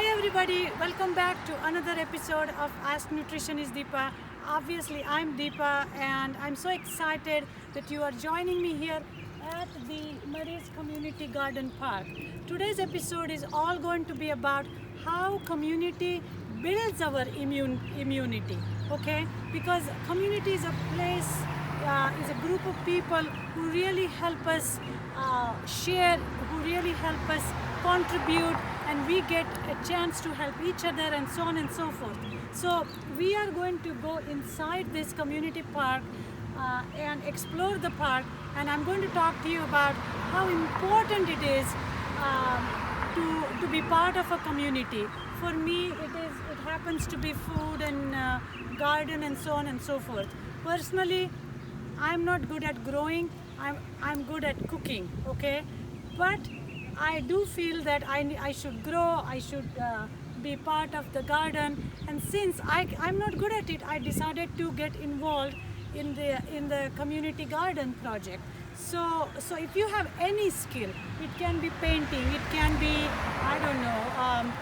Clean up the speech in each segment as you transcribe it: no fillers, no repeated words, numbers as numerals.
Hi everybody, welcome back to another episode of Ask Nutritionist Deepa. Obviously, I'm Deepa and I'm so excited that you are joining me here at the Mary's Community Garden Park. Today's episode is all going to be about how community builds our immunity, okay? Because community is a place, is a group of people who really help us share, who really help us contribute, and we get a chance to help each other and so on and so forth. So we are going to go inside this community park and explore the park, and I'm going to talk to you about how important it is to be part of a community. For me, it happens to be food and garden and so on and so forth. Personally, I'm not good at growing. I'm good at cooking, okay? But I do feel that I should grow, I should be part of the garden, and since I'm not good at it, I decided to get involved in the community garden project. So if you have any skill, it can be painting, it can be, I don't know,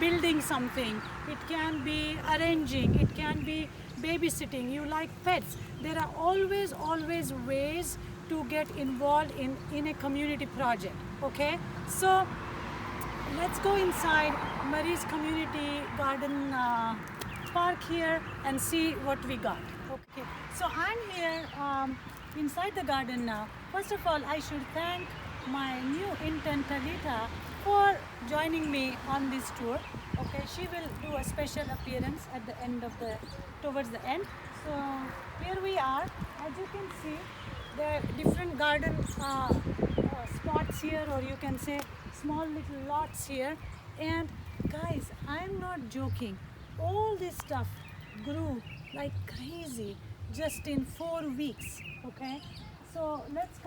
building something, it can be arranging, it can be babysitting, you like pets, there are always ways to get involved in a community project, okay? So let's go inside Mary's Community Garden Park here and see what we got. Okay, so I'm here inside the garden now. First of all, I should thank my new intern Talita for joining me on this tour. Okay, she will do a special appearance at the end of towards the end. So here we are. As you can see, there are different garden spots here, or you can say small little lots here. And guys, I'm not joking, all this stuff grew like crazy just in 4 weeks. Okay, so let's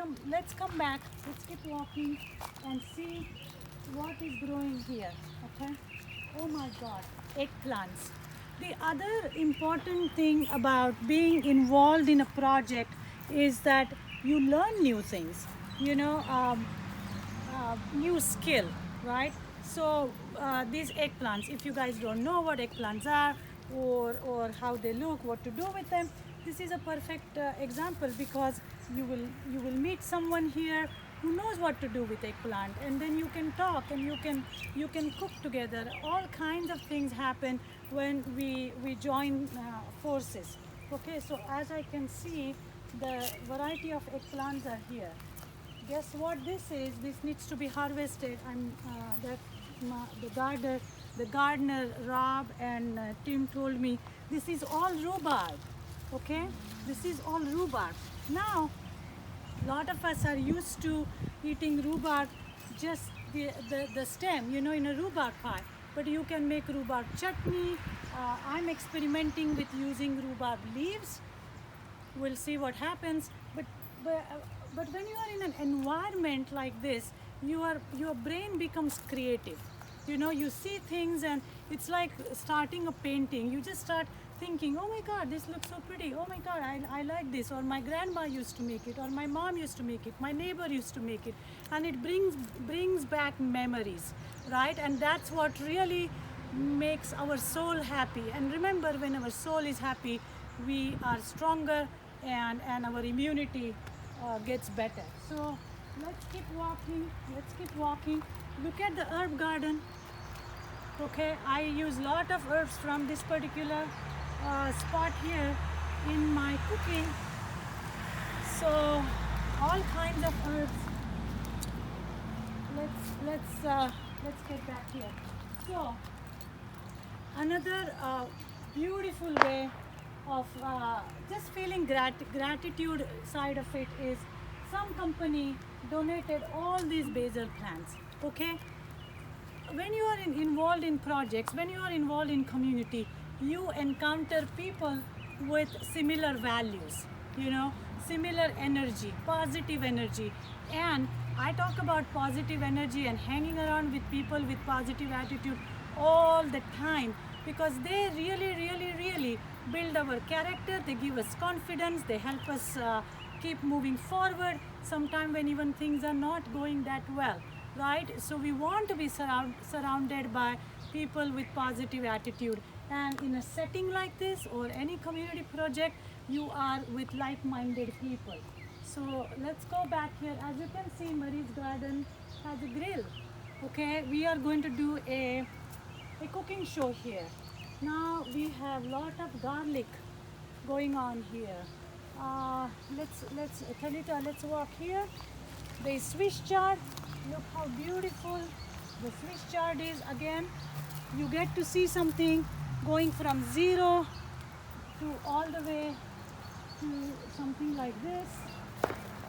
come back, let's keep walking and see what is growing here. Okay, oh my god, eggplants. The other important thing about being involved in a project is that you learn new things, you know, new skill, right? So these eggplants, if you guys don't know what eggplants are or how they look, what to do with them, this is a perfect example, because you will meet someone here who knows what to do with eggplant, and then you can talk and you can cook together. All kinds of things happen when we join forces. Okay, so as I can see, the variety of eggplants are here. Guess what this is? This needs to be harvested. The gardener Rob and Tim told me this is all rhubarb. Okay, this is all rhubarb. Now, a lot of us are used to eating rhubarb, just the stem, you know, in a rhubarb pie. But you can make rhubarb chutney. I'm experimenting with using rhubarb leaves. We'll see what happens. But when you are in an environment like this, your brain becomes creative. You know, you see things and it's like starting a painting. You just start thinking, oh my god, this looks so pretty, oh my god, I like this, or my grandma used to make it, or my mom used to make it, my neighbor used to make it, and it brings back memories, right? And that's what really makes our soul happy. And remember, when our soul is happy, we are stronger, and our immunity gets better. So let's keep walking. Look at the herb garden. Okay, I use a lot of herbs from this particular spot here in my cooking. So all kinds of herbs. Let's get back here. So another beautiful way of just feeling gratitude side of it is, some company donated all these basil plants. Okay, when you are involved in projects, when you are involved in community, you encounter people with similar values, you know, similar energy, positive energy. And I talk about positive energy and hanging around with people with positive attitude all the time, because they really build our character. They give us confidence, they help us keep moving forward, sometimes when even things are not going that well. right? So we want to be surrounded by people with positive attitude. And in a setting like this or any community project, you are with like-minded people. So let's go back here. As you can see, Marie's garden has a grill. Okay, we are going to do a cooking show here. Now we have lot of garlic going on here. Let's Talita, let's walk here. The Swiss chard, look how beautiful the Swiss chard is. Again, you get to see something going from zero to all the way to something like this.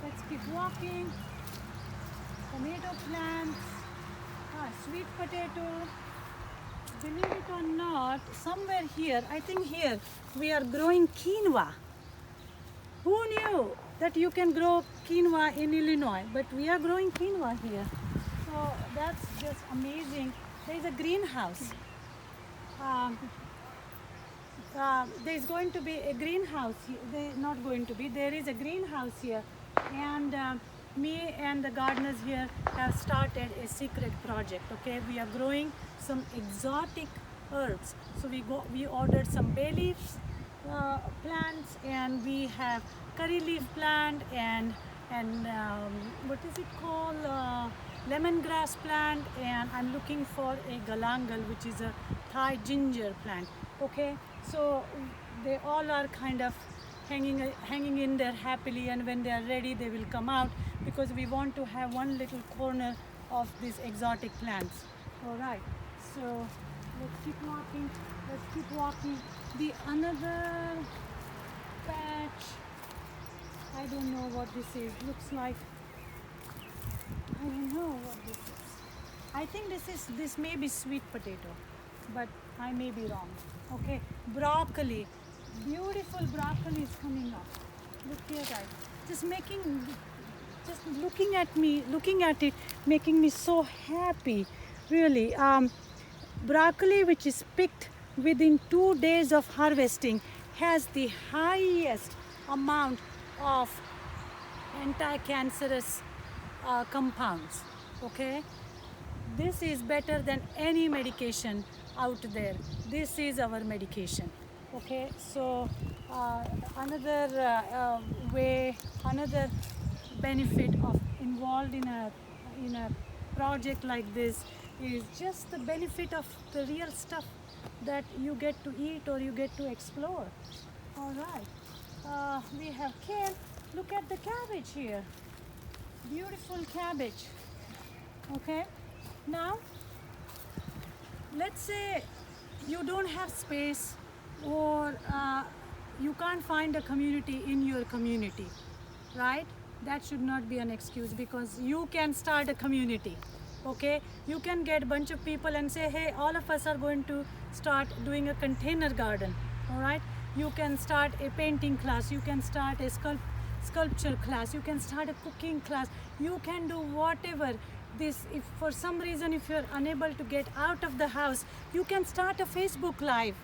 Let's keep walking. Tomato plants, sweet potato. Believe it or not, somewhere here, I think here, we are growing quinoa. Who knew that you can grow quinoa in Illinois? But we are growing quinoa here. So that's just amazing. There is a greenhouse. There's going to be a greenhouse. Not going to be. There is a greenhouse here. And me and the gardeners here have started a secret project. Okay, we are growing some exotic herbs. So we ordered some bay leaves plants, and we have curry leaf plant and what is it called, lemongrass plant, and I'm looking for a galangal, which is a Thai ginger plant. Okay, so they all are kind of hanging in there happily, and when they are ready they will come out, because we want to have one little corner of these exotic plants. All right, so let's keep walking. Let's keep walking. The another patch, I don't know what this is. Looks like, I don't know what this is. I think this may be sweet potato, but I may be wrong. Okay, broccoli. Beautiful broccoli is coming up. Look here, guys. Just looking at it, making me so happy. Really. Broccoli, which is picked within 2 days of harvesting, has the highest amount of anti-cancerous compounds. Okay, this is better than any medication out there. This is our medication. Okay, so another benefit of involved in a project like this is just the benefit of the real stuff that you get to eat or you get to explore. All right, we have kale. Look at the cabbage here. Beautiful cabbage. Okay, now let's say you don't have space, or you can't find a community in your community, right? That should not be an excuse, because you can start a community. Okay, you can get a bunch of people and say, hey, all of us are going to start doing a container garden. All right, you can start a painting class, you can start a sculpture class, you can start a cooking class, you can do whatever. This, if for some reason if you're unable to get out of the house, you can start a Facebook Live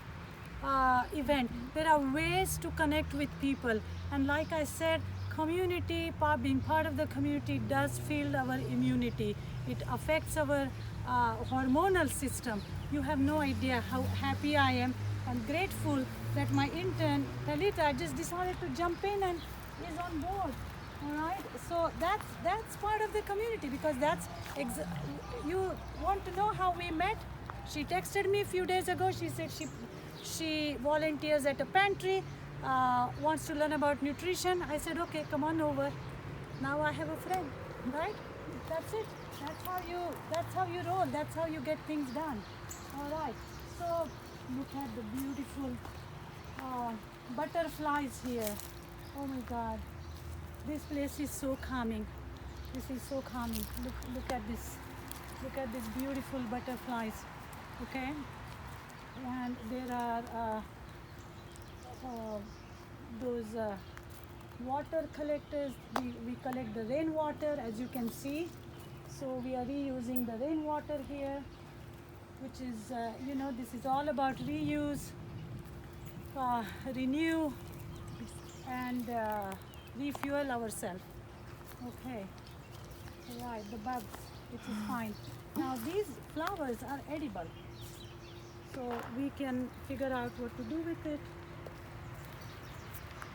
event. There are ways to connect with people, and like I said, community, being part of the community does fill our immunity. It affects our hormonal system. You have no idea how happy I am and grateful that my intern Talita just decided to jump in and is on board. All right, so that's part of the community, because you want to know how we met. She texted me a few days ago. She said she volunteers at a pantry, wants to learn about nutrition. I said, okay, come on over. Now I have a friend, right? That's it. That's how you roll. That's how you get things done. All right, so look at the beautiful butterflies here. Oh my God. This place is so calming. This is so calming. Look at this. Look at these beautiful butterflies. Okay, and there are those water collectors. We collect the rainwater, as you can see. So we are reusing the rainwater here, which is this is all about reuse, renew, and refuel ourselves. Okay, right, the bugs. which is fine. Now these flowers are edible, so we can figure out what to do with it.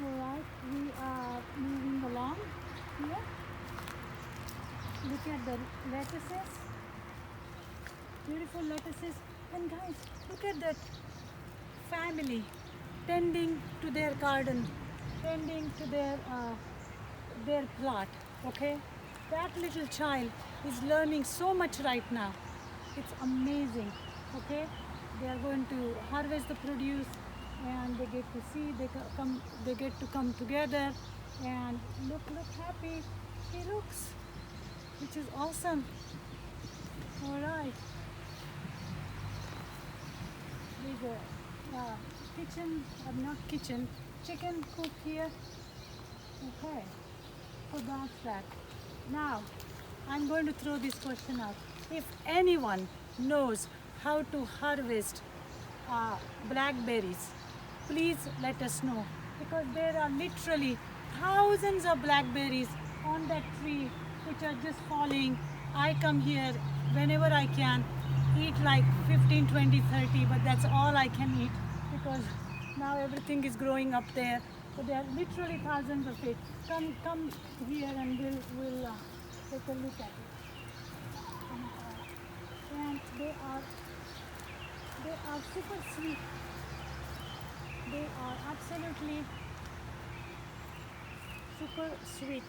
Alright, we are moving along here. Look at the lettuces, beautiful lettuces. And guys, look at that family tending to their garden, tending to their plot. Okay, that little child is learning so much right now. It's amazing. Okay, they are going to harvest the produce, and they get to see, they get to come together, and look happy she looks, which is awesome. All right, there's a kitchen, or not kitchen, chicken coop here. Okay, so that's that. Now I'm going to throw this question out. If anyone knows how to harvest blackberries, please let us know, because there are literally thousands of blackberries on that tree which are just falling. I come here whenever I can, eat like 15, 20, 30, but that's all I can eat because now everything is growing up there. So there are literally thousands of it. Come here and we'll take a look at it. And they are super sweet. They are absolutely super sweet.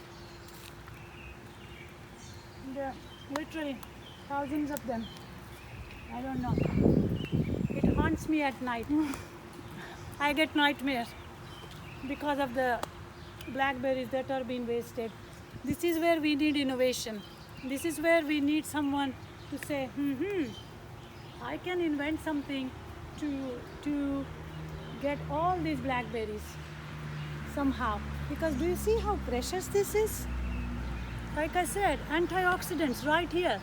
There are literally thousands of them. I don't know. It haunts me at night. I get nightmares because of the blackberries that are being wasted. This is where we need innovation. This is where we need someone to say, I can invent something to get all these blackberries somehow. Because do you see how precious this is? Like I said, antioxidants right here.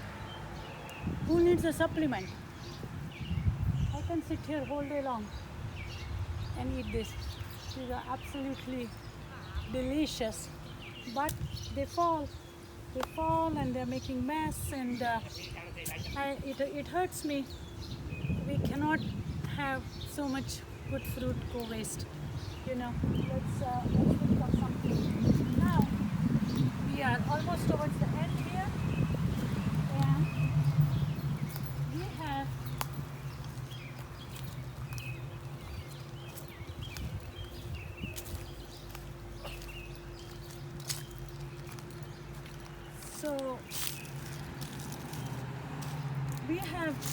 Who needs a supplement? I can sit here whole day long and eat this. These are absolutely delicious. But they fall and they're making mess, and it hurts me. We cannot have so much good fruit go waste. You know, let's think of something. Now we are almost towards the end here, and we have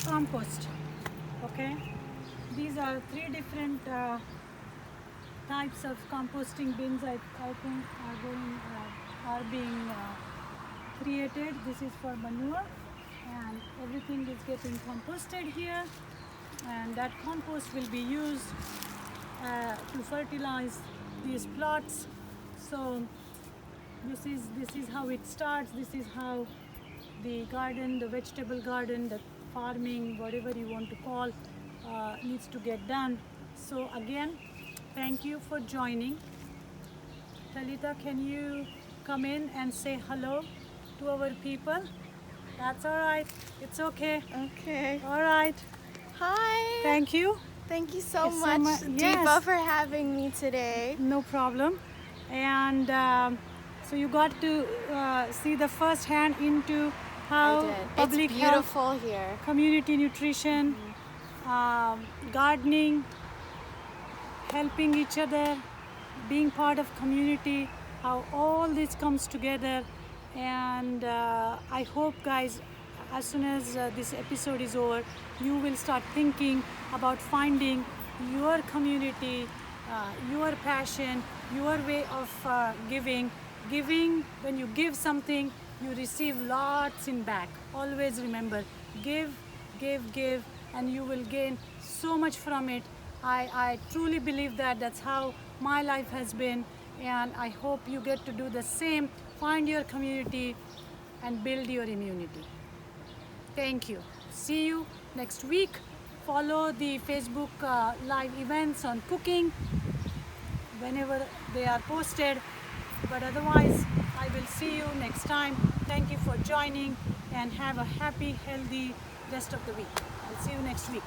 compost. Okay, these are 3 different types of composting bins. I think are being created. This is for manure, and everything is getting composted here, and that compost will be used to fertilize these plots. So this is how it starts. This is how the garden, the vegetable garden, the farming, whatever you want to call, needs to get done. So again, thank you for joining. Talita, can you come in and say hello to our people? That's all right. It's okay. Okay. All right. Hi. Thank you. Thank you so It's much, yes. Deepa, for having me today. No problem. And so you got to see the first hand into how I did. public It's health, beautiful here. community nutrition, gardening, helping each other, being part of community, how all this comes together. And I hope, guys, as soon as this episode is over, you will start thinking about finding your community, your passion, your way of giving. Giving, when you give something, you receive lots in back. Always remember, give, and you will gain so much from it. I truly believe that. That's how my life has been, and I hope you get to do the same. Find your community and build your immunity. Thank you. See you next week. Follow the Facebook live events on cooking whenever they are posted. But otherwise, I will see you next time. Thank you for joining. and have a happy, healthy rest of the week. I'll see you next week.